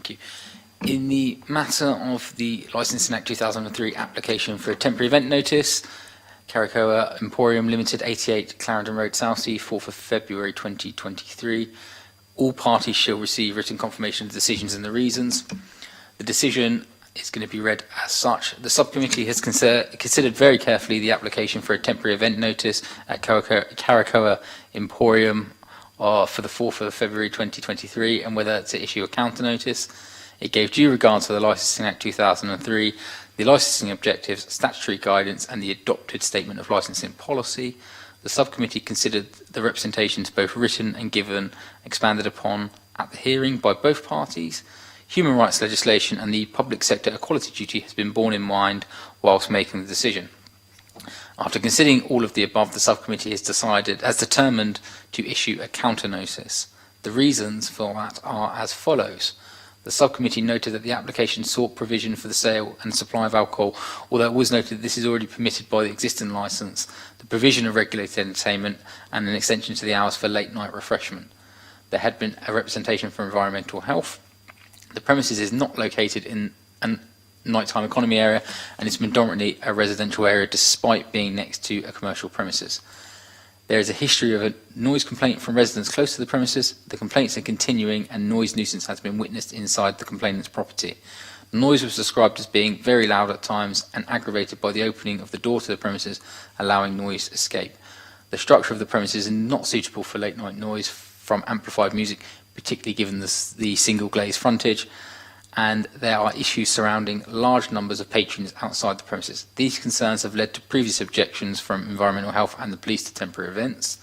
Thank you. In the matter of the Licensing Act 2003 application for a temporary event notice, Caracoa Emporium Limited, 88 Clarendon Road, Southsea, 4th of February 2023. All parties shall receive written confirmation of the decisions and the reasons. The decision is going to be read as such. The subcommittee has considered very carefully the application for a temporary event notice at Caracoa Emporium for the 4th of February 2023 and whether to issue a counter notice. It gave due regard to the Licensing Act 2003, the licensing objectives, statutory guidance and the adopted statement of licensing policy. The subcommittee considered the representations both written and given expanded upon at the hearing by both parties. Human rights legislation and the public sector equality duty has been borne in mind whilst making the decision. After considering all of the above, the subcommittee has determined to issue a counter notice. The reasons for that are as follows. The subcommittee noted that the application sought provision for the sale and supply of alcohol, although it was noted that this is already permitted by the existing licence, the provision of regulated entertainment and an extension to the hours for late night refreshment. There had been a representation for environmental health. The premises is not located in a nighttime economy area and it's predominantly a residential area despite being next to a commercial premises. There is a history of a noise complaint from residents close to the premises. The complaints are continuing and noise nuisance has been witnessed inside the complainant's property. The noise was described as being very loud at times and aggravated by the opening of the door to the premises, allowing noise escape. The structure of the premises is not suitable for late night noise from amplified music, particularly given the single glazed frontage, and there are issues surrounding large numbers of patrons outside the premises. These concerns have led to previous objections from environmental health and the police to temporary events.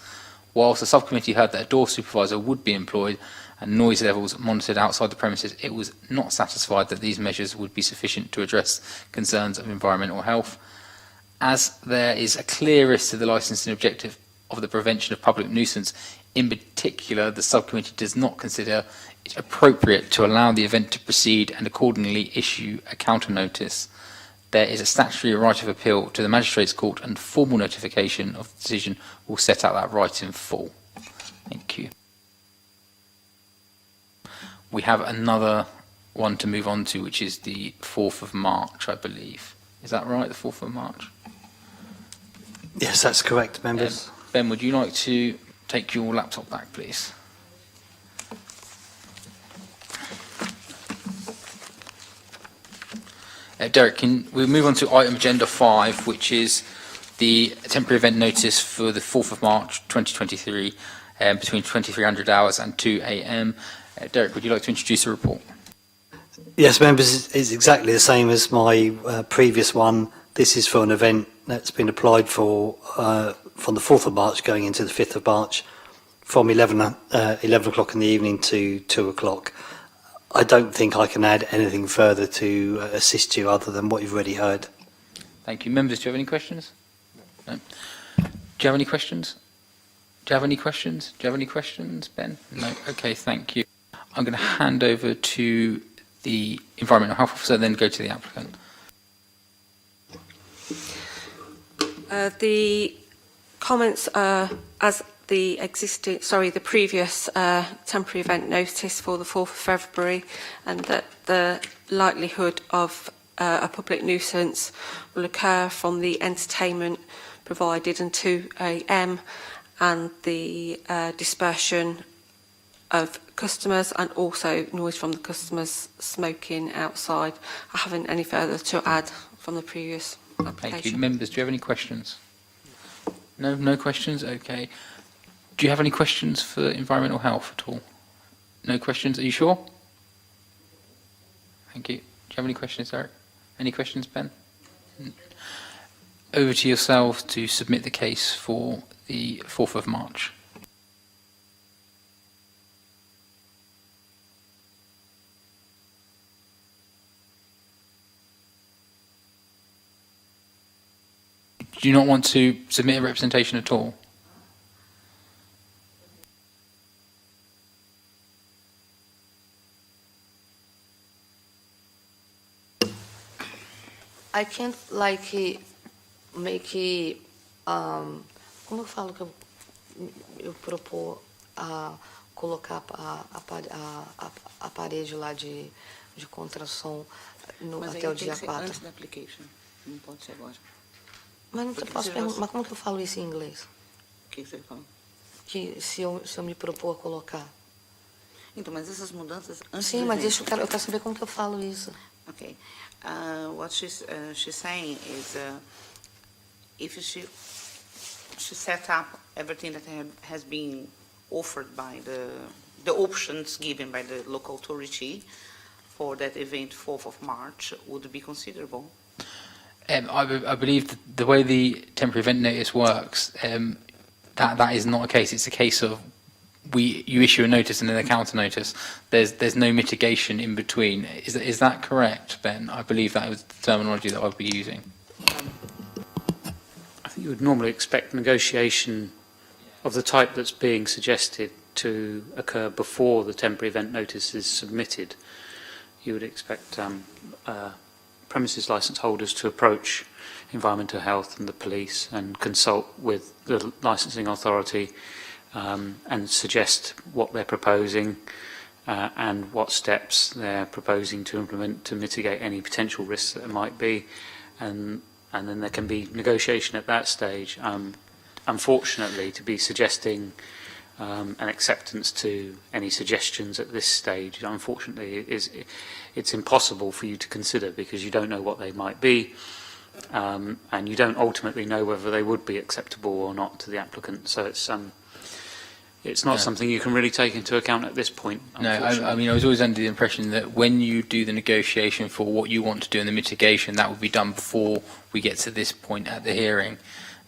Whilst the subcommittee heard that a door supervisor would be employed and noise levels monitored outside the premises, it was not satisfied that these measures would be sufficient to address concerns of environmental health. As there is a clear risk to the licensing objective of the prevention of public nuisance, in particular, the subcommittee does not consider it appropriate to allow the event to proceed and accordingly issue a counter notice. There is a statutory right of appeal to the Magistrates' Court and formal notification of the decision will set out that right in full. Thank you. We have another one to move on to, which is the 4th of March, I believe. Is that right, the 4th of March? Yes, that's correct, members. Ben, would you like to take your laptop back, please? Derek, can we move on to item agenda 5, which is the temporary event notice for the 4th of March 2023 between 2300 hours and 2 a.m. Derek, would you like to introduce the report? Yes, members, it's exactly the same as my previous one. This is for an event that's been applied for from the 4th of March going into the 5th of March from 11 o'clock in the evening to 2 o'clock. I don't think I can add anything further to assist you other than what you've already heard. Thank you. Members, do you have any questions? No? Do you have any questions? Do you have any questions? Do you have any questions, Ben? No? Okay, thank you. I'm going to hand over to the Environmental Health Officer, then go to the applicant. The comments as the previous temporary event notice for the 4th of February, and that the likelihood of a public nuisance will occur from the entertainment provided until 2 a.m. and the dispersion of customers and also noise from the customers smoking outside. I haven't any further to add from the previous application. Thank you. Members, do you have any questions? No? No questions? Okay. Do you have any questions for environmental health at all? No questions? Are you sure? Thank you. Do you have any questions, Eric? Any questions, Ben? Over to yourself to submit the case for the 4th of March. Do you not want to submit a representation at all? I can't como eu falo que eu propor colocar a parede lá de contração Mas até aí o tem dia que ser 4. antes da application. Não pode ser agora. Mas, não Porque posso se perguntar, você- mas como que eu falo isso em inglês? O que você fala? Que se eu me propor a colocar. Então, mas essas mudanças antes Sim, do mas evento. isso eu quero saber como que eu falo isso. Okay. What she's saying is if she set up everything that has been offered by the options given by the local authority for that event 4th of March would be considerable. I believe that the way the temporary event notice works, that is not a case. It's a case of you issue a notice and then a counter notice. There's no mitigation in between. Is that correct, Ben? I believe that was the terminology that I'd be using. I think you would normally expect negotiation of the type that's being suggested to occur before the temporary event notice is submitted. You would expect premises licence holders to approach environmental health and the police and consult with the licensing authority and suggest what they're proposing and what steps they're proposing to implement to mitigate any potential risks that there might be, and then there can be negotiation at that stage. Unfortunately, to be suggesting an acceptance to any suggestions at this stage, unfortunately, it's impossible for you to consider because you don't know what they might be, and you don't ultimately know whether they would be acceptable or not to the applicant. So it's not something you can really take into account at this point. No, I mean, I was always under the impression that when you do the negotiation for what you want to do in the mitigation, that would be done before we get to this point at the hearing.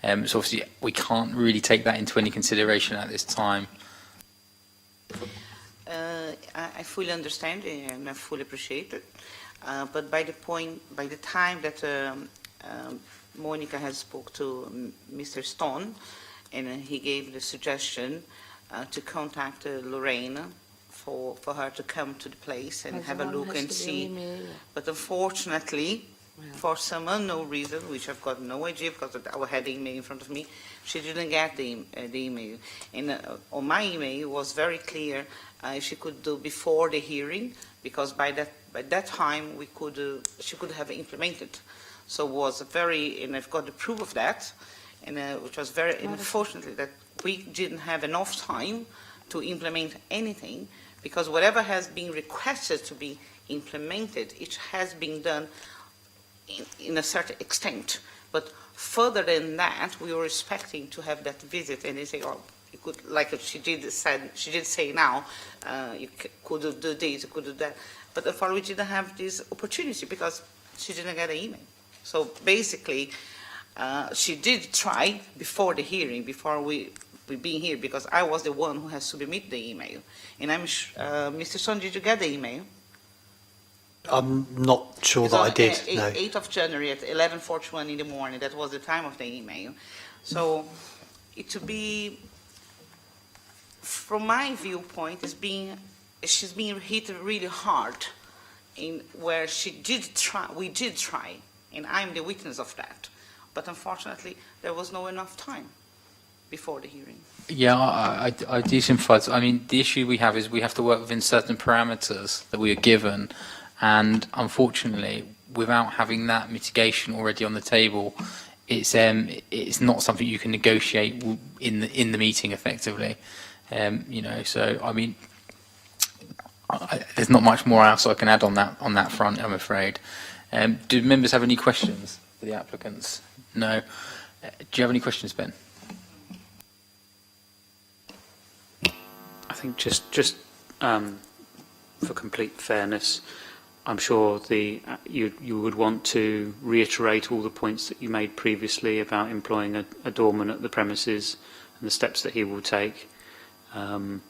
So obviously, we can't really take that into any consideration at this time. I fully understand and I fully appreciate it. But by the time that Monica has spoke to Mr. Stone, and he gave the suggestion to contact Lorraine for her to come to the place and Mas have a ela não look and recebeu see. e-mail. But unfortunately, for some unknown reason, which I've got no idea because I had the email in front of me, she didn't get the email. And on my email was very clear she could do before the hearing, because by that time she could have implemented. So it was and I've got the proof of that, and which was very unfortunately that we didn't have enough time to implement anything, because whatever has been requested to be implemented, it has been done in a certain extent. But further than that, we were expecting to have that visit, and they say, oh, you could, like she did say now, you could do this, you could do that. But unfortunately, we didn't have this opportunity because she didn't get an email. So basically, she did try before the hearing, before we being here, because I was the one who has submitted the email. And Mr. Son, did you get the email? I'm not sure that I did, no. 8th of January at 11:41 in the morning. That was the time of the email. So it to be, from my viewpoint, she's being hit really hard in where we did try, and I'm the witness of that. But unfortunately, there was no enough time before the hearing. Yeah, I do sympathise. I mean, the issue we have is we have to work within certain parameters that we are given, and unfortunately, without having that mitigation already on the table, it's not something you can negotiate in the meeting effectively. So I mean, there's not much more else I can add on that front, I'm afraid. Do members have any questions for the applicants? No. Do you have any questions, Ben? I think just for complete fairness, I'm sure you would want to reiterate all the points that you made previously about employing a doorman at the premises and the steps that he will take. I'm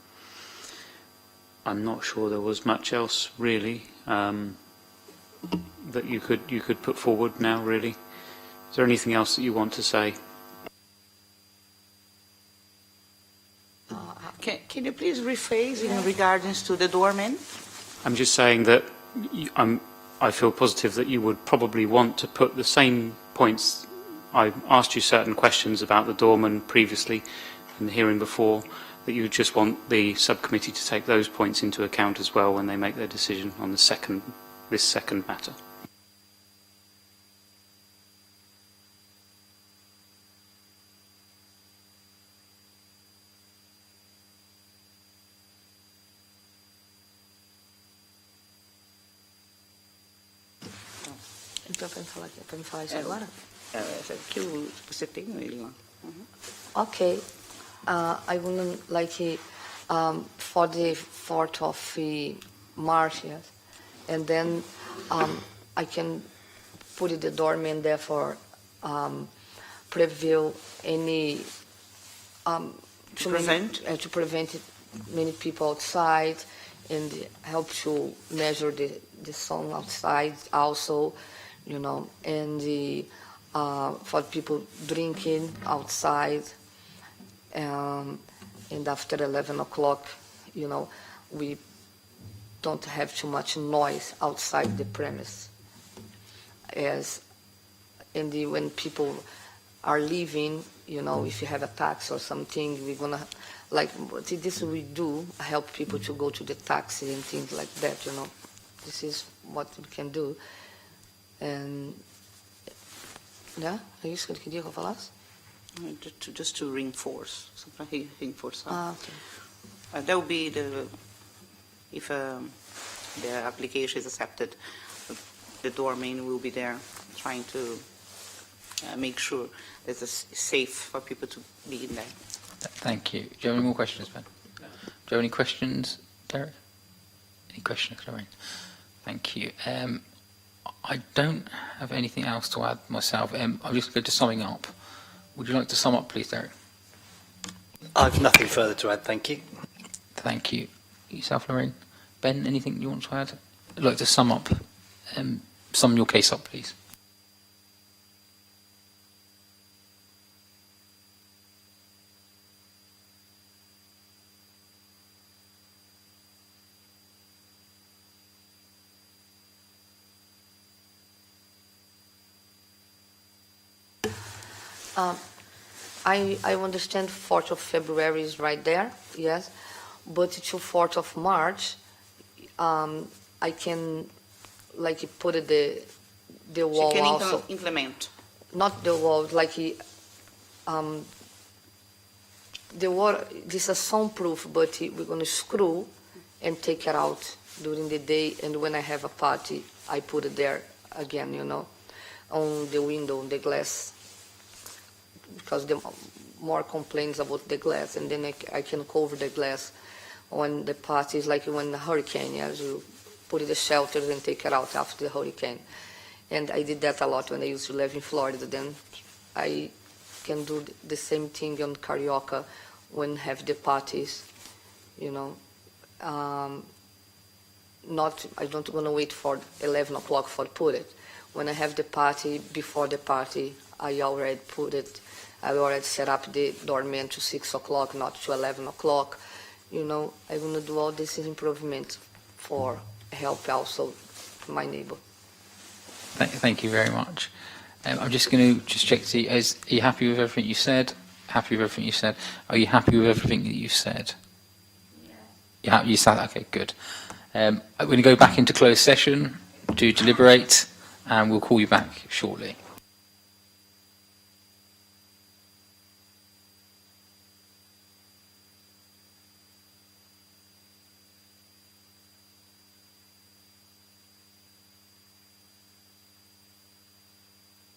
not sure there was much else really that you could put forward now. Really, is there anything else that you want to say? Can you please rephrase in regards to the doorman? I'm just saying that I feel positive that you would probably want to put the same points. I asked you certain questions about the doorman previously in the hearing before, that you just want the subcommittee to take those points into account as well when they make their decision on this second matter. Então, para me falar isso agora? Que você tem ele lá. Okay. I would like for the 4th of March, yes. And then I can put the doorman there for preview any To prevent? To prevent many people outside and help to measure the sound outside also, you know, and for people drinking outside. And after 11 o'clock, you know, we don't have too much noise outside the premise. When people are leaving, you know, if you have a taxi or something, we're gonna, like, this we do, help people to go to the taxi and things like that, you know. This is what we can do. And, yeah, é isso que ele queria que eu falasse? Just to reinforce, só para reforçar. Okay. That will be if the application is accepted, the doorman will be there trying to make sure that it's safe for people to be in there. Thank you. Do you have any more questions, Ben? Do you have any questions, Derek? Any questions, Lorraine? Thank you. I don't have anything else to add myself. I'll just go to summing up. Would you like to sum up, please, Derek? I've nothing further to add, thank you. Thank you. Yourself, Lorraine? Ben, anything you want to add? I'd like to sum up, sum your case up, please. I understand 4th of February is right there, yes, but to 4th of March, I can, like, put the wall She can also. implement. Not the wall, like, the wall, this is soundproof, but we're going to screw and take it out during the day, and when I have a party, I put it there again, you know, on the window, on the glass, because the more complaints about the glass, and then I can cover the glass when the party is like when the hurricane, yes, you put the shelters and take it out after the hurricane. And I did that a lot when I used to live in Florida. Then I can do the same thing on Carioca when have the parties, you know. I don't want to wait for 11 o'clock for put it. When I have the party, before the party, I already put it. I already set up the doorman to 6 o'clock, not to 11 o'clock. You know, I want to do all this improvement for help also my neighbor. Thank you very much. I'm just going to check to see, are you happy with everything you said? Happy with everything you said? Are you happy with everything that you've said? Yeah. You said, okay, good. I'm going to go back into closed session to deliberate, and we'll call you back shortly.